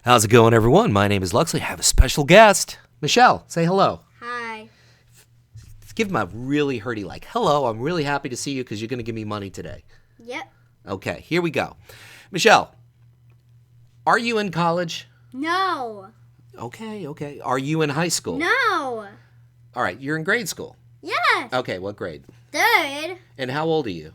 How's it going, everyone? My name is Luxeley. I have a special guest. Michelle, say hello. Hi. Give him a really hearty hello, I'm really happy to see you because you're going to give me money today. Yep. Okay, here we go. Michelle, are you in college? No. Okay. Are you in high school? No. All right, you're in grade school. Yes. Okay, what grade? 3rd. And how old are you?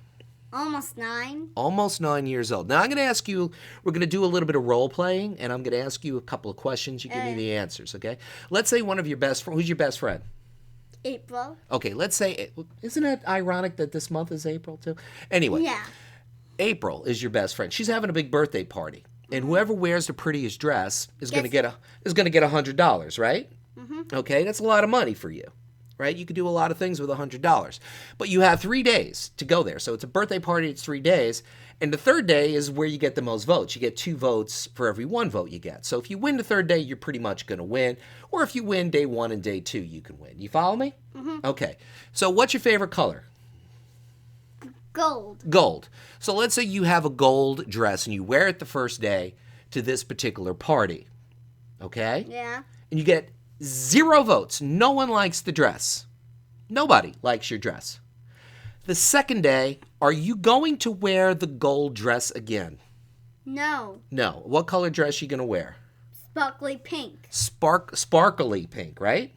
Almost 9. Almost 9 years old. Now, I'm going to ask you, we're going to do a little bit of role playing, and I'm going to ask you a couple of questions. You give me the answers, okay? Let's say one of your best friends. Who's your best friend? April. Okay, let's say, isn't it ironic that this month is April, too? Anyway. Yeah. April is your best friend. She's having a big birthday party, and whoever wears the prettiest dress is going to get $100, right? Mm-hmm. Okay, that's a lot of money for you, right? You could do a lot of things with $100, but you have 3 days to go there. So it's a birthday party. It's 3 days, and the third day is where you get the most votes. You get 2 votes for every 1 vote you get. So if you win the third day, you're pretty much going to win, or if you win day 1 and day 2, you can win. You follow me? Mm-hmm. Okay. So what's your favorite color? Gold. So let's say you have a gold dress and you wear it the first day to this particular party. Okay? Yeah. And you get 0 votes. No one likes the dress. Nobody likes your dress. The second day, are you going to wear the gold dress again? No. No. What color dress are you going to wear? Sparkly pink. Sparkly pink, right?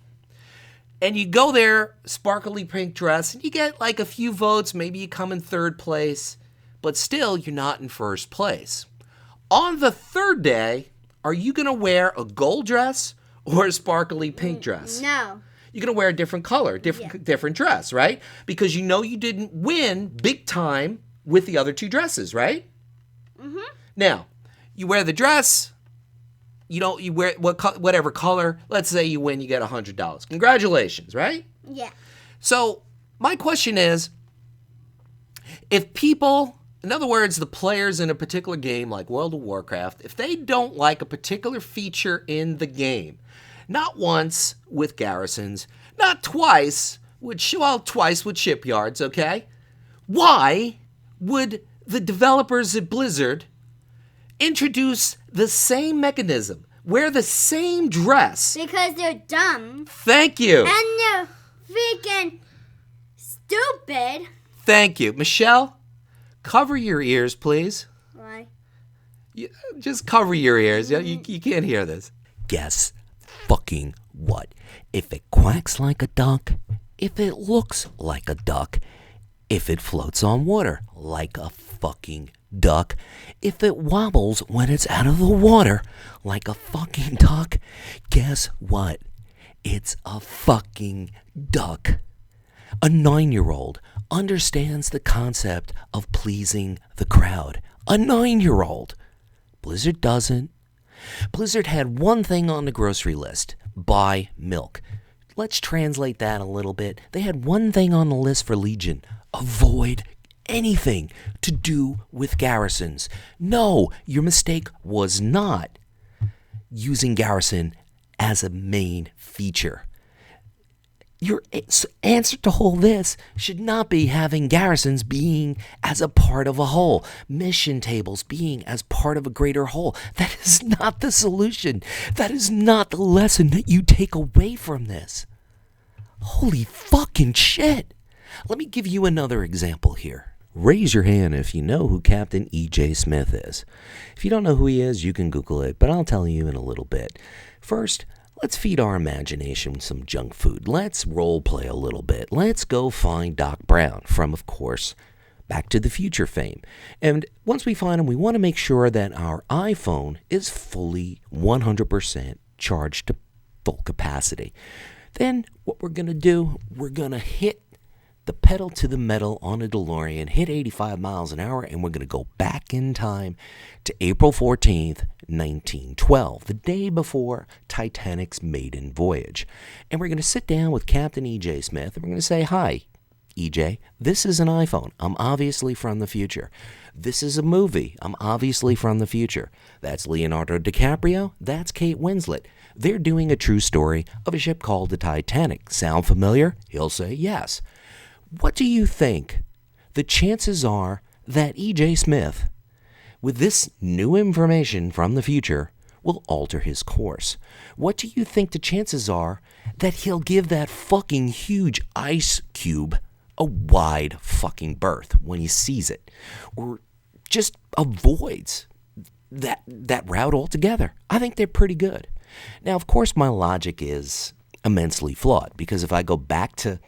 And you go there, sparkly pink dress, and you get a few votes. Maybe you come in 3rd place, but still you're not in 1st place. On the third day, are you going to wear a gold dress or a sparkly pink dress? No. You're going to wear a different color, different dress, right? Because you know you didn't win big time with the other 2 dresses, right? Mm-hmm. Now, you wear the dress. You wear whatever color. Let's say you win, you get $100. Congratulations, right? Yeah. So my question is, if people, in other words, the players in a particular game like World of Warcraft, if they don't like a particular feature in the game, not once with garrisons, not twice with shipyards, okay? Why would the developers at Blizzard introduce the same mechanism, wear the same dress? Because they're dumb. Thank you. And they're freaking stupid. Thank you. Michelle, cover your ears, please. Why? Just cover your ears. You can't hear this. Guess fucking what? If it quacks like a duck, if it looks like a duck, if it floats on water like a fucking duck, if it wobbles when it's out of the water like a fucking duck, guess what? It's a fucking duck. A 9-year-old understands the concept of pleasing the crowd. A 9-year-old. Blizzard doesn't. Blizzard had one thing on the grocery list: buy milk. Let's translate that a little bit. They had one thing on the list for Legion: avoid anything to do with garrisons. No, your mistake was not using garrison as a main feature. Your answer to all this should not be having garrisons being as a part of a whole, mission tables being as part of a greater whole. That is not the solution. That is not the lesson that you take away from this. Holy fucking shit. Let me give you another example here. Raise your hand if you know who Captain E.J. Smith is. If you don't know who he is, you can Google it, but I'll tell you in a little bit. First, let's feed our imagination with some junk food. Let's role play a little bit. Let's go find Doc Brown from, of course, Back to the Future fame. And once we find him, we want to make sure that our iPhone is fully 100% charged to full capacity. Then what we're going to do, we're going to hit the pedal to the metal on a DeLorean, hit 85 miles an hour, and we're going to go back in time to April 14th, 1912, the day before Titanic's maiden voyage. And we're going to sit down with Captain E.J. Smith, and we're going to say, "Hi, E.J., this is an iPhone. I'm obviously from the future. This is a movie. I'm obviously from the future. That's Leonardo DiCaprio. That's Kate Winslet. They're doing a true story of a ship called the Titanic. Sound familiar?" He'll say yes. What do you think the chances are that E.J. Smith, with this new information from the future, will alter his course? What do you think the chances are that he'll give that fucking huge ice cube a wide fucking berth when he sees it? Or just avoids that route altogether? I think they're pretty good. Now, of course, my logic is immensely flawed, because if I go back to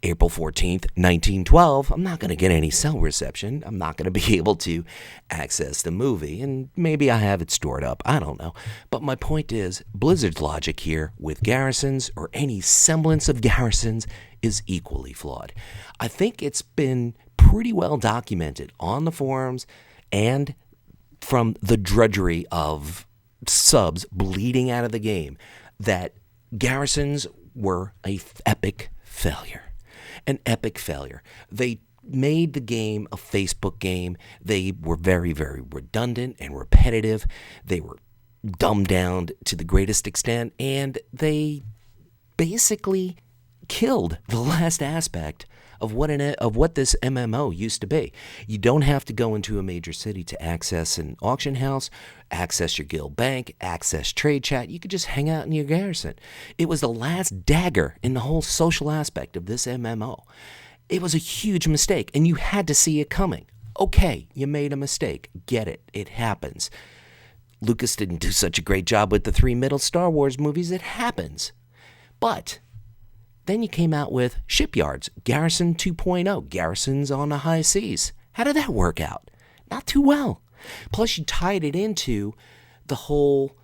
April 14th, 1912, I'm not going to get any cell reception. I'm not going to be able to access the movie, and maybe I have it stored up. I don't know. But my point is, Blizzard's logic here with garrisons, or any semblance of garrisons, is equally flawed. I think it's been pretty well documented on the forums and from the drudgery of subs bleeding out of the game that garrisons were an epic failure. An epic failure. They made the game a Facebook game. They were very, very redundant and repetitive. They were dumbed down to the greatest extent, and they basically killed the last aspect of what this MMO used to be. You don't have to go into a major city to access an auction house, access your guild bank, access trade chat. You could just hang out in your garrison. It was the last dagger in the whole social aspect of this MMO. It was a huge mistake, and you had to see it coming. Okay, you made a mistake. Get it. It happens. Lucas didn't do such a great job with the 3 middle Star Wars movies. It happens. But then you came out with Shipyards, Garrison 2.0, Garrisons on the High Seas. How did that work out? Not too well. Plus, you tied it into the whole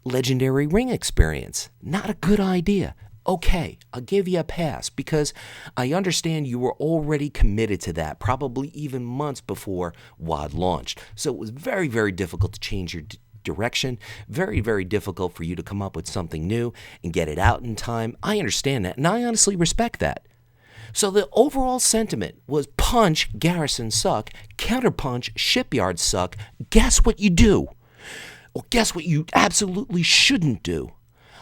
Legendary Ring experience. Not a good idea. Okay, I'll give you a pass, because I understand you were already committed to that, probably even months before WoD launched. So it was very, very difficult to change your direction. Very, very difficult for you to come up with something new and get it out in time. I understand that, and I honestly respect that. So the overall sentiment was punch, garrisons suck, counterpunch, shipyards suck. Guess what you do? Or guess what you absolutely shouldn't do?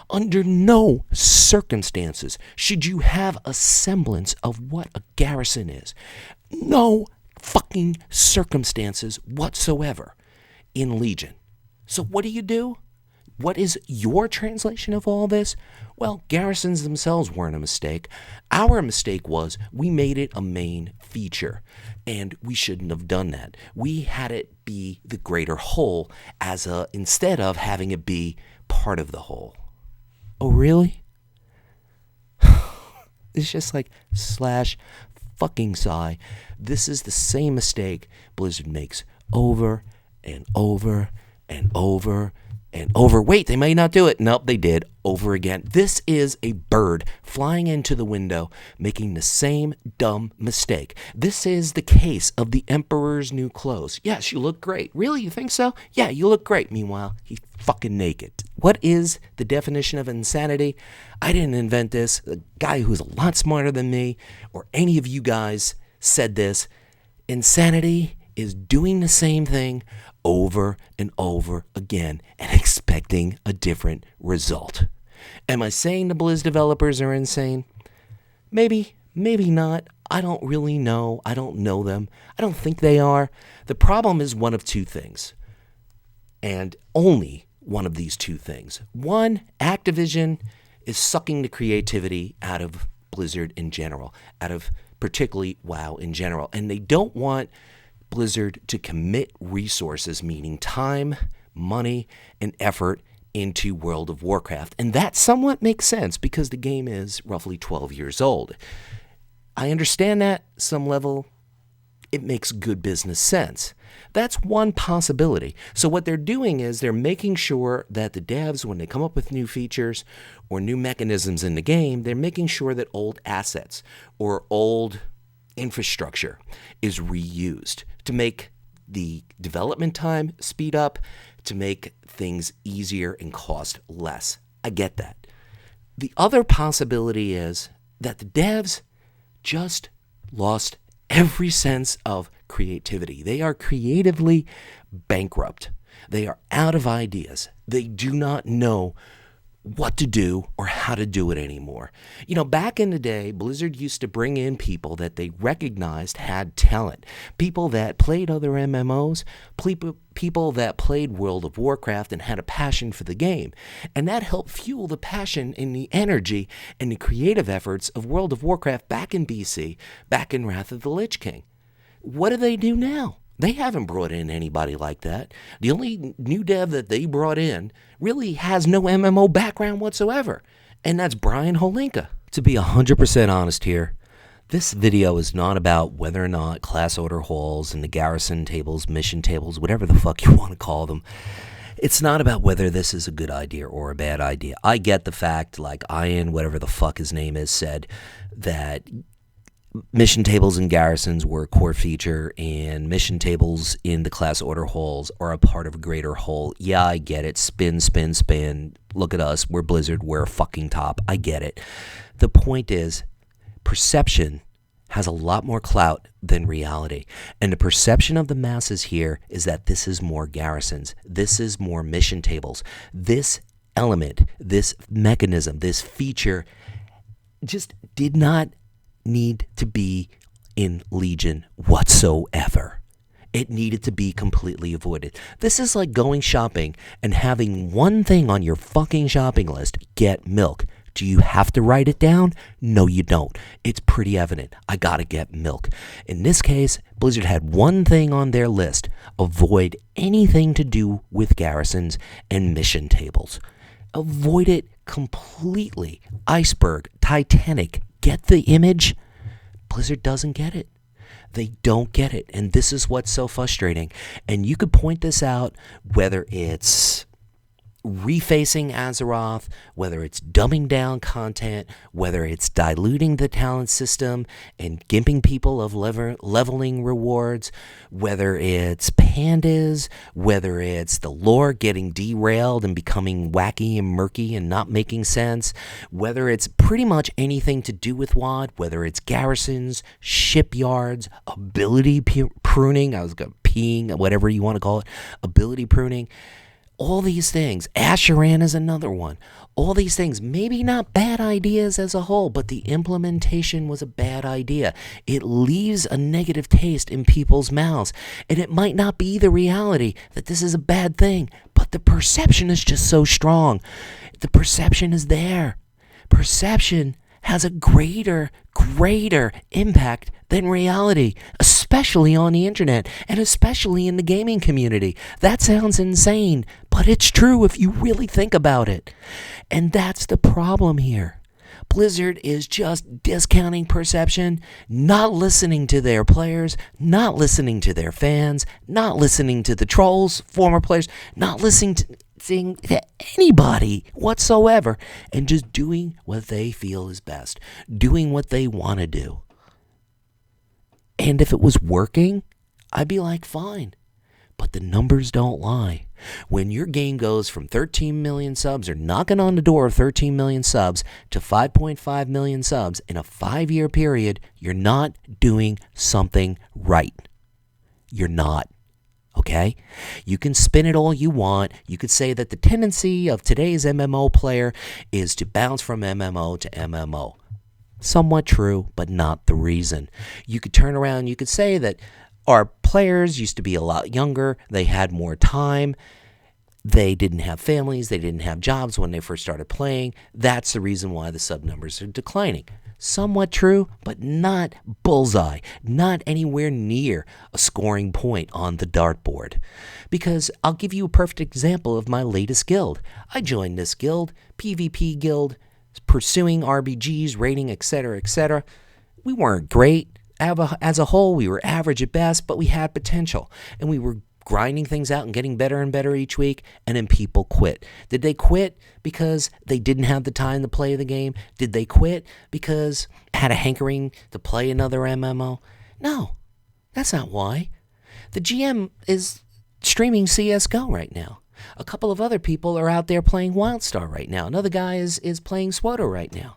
Under no circumstances should you have a semblance of what a garrison is. No fucking circumstances whatsoever in Legion. So what do? What is your translation of all this? Well, garrisons themselves weren't a mistake. Our mistake was we made it a main feature, and we shouldn't have done that. We had it be the greater whole instead of having it be part of the whole. Oh, really? It's just like /fucking sigh. This is the same mistake Blizzard makes over and over and over and over. Wait, they may not do it. Nope, they did. Over again. This is a bird flying into the window, making the same dumb mistake. This is the case of the Emperor's New Clothes. Yes, you look great. Really, you think so? Yeah, you look great. Meanwhile, he's fucking naked. What is the definition of insanity? I didn't invent this. A guy who's a lot smarter than me, or any of you guys, said this. Insanity is doing the same thing over and over again and expecting a different result. Am I saying the Blizz developers are insane? Maybe, maybe not. I don't really know. I don't know them. I don't think they are. The problem is one of two things, and only one of these two things. One, Activision is sucking the creativity out of Blizzard in general, out of particularly WoW in general, and they don't want Blizzard to commit resources, meaning time, money, and effort into World of Warcraft. And that somewhat makes sense because the game is roughly 12 years old. I understand that some level. It makes good business sense. That's one possibility. So what they're doing is they're making sure that the devs, when they come up with new features or new mechanisms in the game, they're making sure that old assets or old infrastructure is reused to make the development time speed up, to make things easier and cost less. I get that. The other possibility is that the devs just lost every sense of creativity. They are creatively bankrupt. They are out of ideas. They do not know what to do or how to do it anymore. You know, back in the day, Blizzard used to bring in people that they recognized had talent. People that played other MMOs, people that played World of Warcraft and had a passion for the game. And that helped fuel the passion and the energy and the creative efforts of World of Warcraft back in BC, back in Wrath of the Lich King. What do they do now? They haven't brought in anybody like that. The only new dev that they brought in really has no MMO background whatsoever, and that's Brian Holinka. To be 100% honest here, this video is not about whether or not class order halls and the garrison tables, mission tables, whatever the fuck you want to call them, it's not about whether this is a good idea or a bad idea. I get the fact, like Ian, whatever the fuck his name is, said that mission tables and garrisons were a core feature, and mission tables in the class order halls are a part of a greater whole. Yeah, I get it. Spin, spin, spin. Look at us. We're Blizzard. We're a fucking top. I get it. The point is, perception has a lot more clout than reality. And the perception of the masses here is that this is more garrisons. This is more mission tables. This element, this mechanism, this feature just did not need to be in Legion whatsoever. It needed to be completely avoided. This is like going shopping and having one thing on your fucking shopping list: get milk. Do you have to write it down? No, you don't. It's pretty evident. I gotta get milk. In this case, Blizzard had one thing on their list: avoid anything to do with garrisons and mission tables. Avoid it completely. Iceberg, Titanic. Get the image? Blizzard doesn't get it. They don't get it. And this is what's so frustrating. And you could point this out, whether it's refacing Azeroth, whether it's dumbing down content, whether it's diluting the talent system and gimping people of leveling rewards, whether it's pandas, whether it's the lore getting derailed and becoming wacky and murky and not making sense, whether it's pretty much anything to do with WoD, whether it's garrisons, shipyards, ability pruning, peeing, whatever you want to call it, ability pruning. All these things, Asheran is another one. All these things, maybe not bad ideas as a whole, but the implementation was a bad idea. It leaves a negative taste in people's mouths. And it might not be the reality that this is a bad thing, but the perception is just so strong. The perception is there. Perception has a greater impact than reality, especially on the internet and especially in the gaming community. That sounds insane, but it's true if you really think about it. And that's the problem here. Blizzard is just discounting perception, not listening to their players, not listening to their fans, not listening to the trolls, former players, not listening to anybody whatsoever, and just doing what they feel is best, doing what they want to do. And if it was working, I'd be like, fine. But the numbers don't lie. When your game goes from 13 million subs, or knocking on the door of 13 million subs, to 5.5 million subs in a 5-year period, you're not doing something right. You're not. Okay? You can spin it all you want. You could say that the tendency of today's MMO player is to bounce from MMO to MMO. Somewhat true, but not the reason. You could turn around, you could say that our players used to be a lot younger, they had more time, they didn't have families, they didn't have jobs when they first started playing. That's the reason why the sub numbers are declining. Somewhat true, but not bullseye, not anywhere near a scoring point on the dartboard. Because I'll give you a perfect example of my latest guild. I joined this guild, PvP guild, pursuing RBGs, rating, etc., etc. We weren't great. As a whole, we were average at best, but we had potential. And we were grinding things out and getting better and better each week, and then people quit. Did they quit because they didn't have the time to play the game? Did they quit because they had a hankering to play another MMO? No, that's not why. The GM is streaming CSGO right now. A couple of other people are out there playing WildStar right now. Another guy is playing SWOTO right now.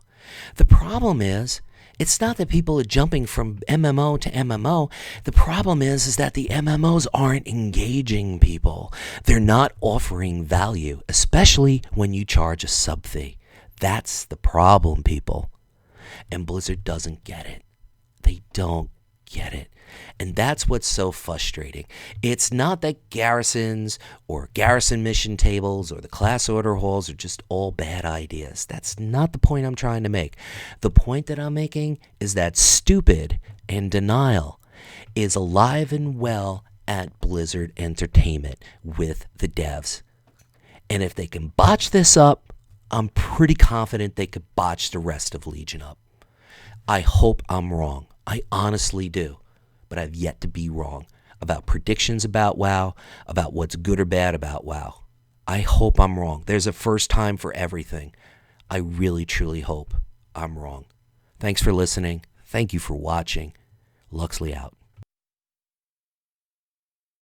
The problem is It's not that people are jumping from MMO to MMO. The problem is that the MMOs aren't engaging people. They're not offering value, especially when you charge a sub fee. That's the problem, people. And Blizzard doesn't get it. They don't get it. And that's what's so frustrating. It's not that garrisons or garrison mission tables or the class order halls are just all bad ideas. That's not the point I'm trying to make. The point that I'm making is that stupid and denial is alive and well at Blizzard Entertainment with the devs. And if they can botch this up, I'm pretty confident they could botch the rest of Legion up. I hope I'm wrong. I honestly do. But I've yet to be wrong about predictions about WoW, about what's good or bad about WoW. I hope I'm wrong. There's a first time for everything. I really, truly hope I'm wrong. Thanks for listening. Thank you for watching. Luxley out.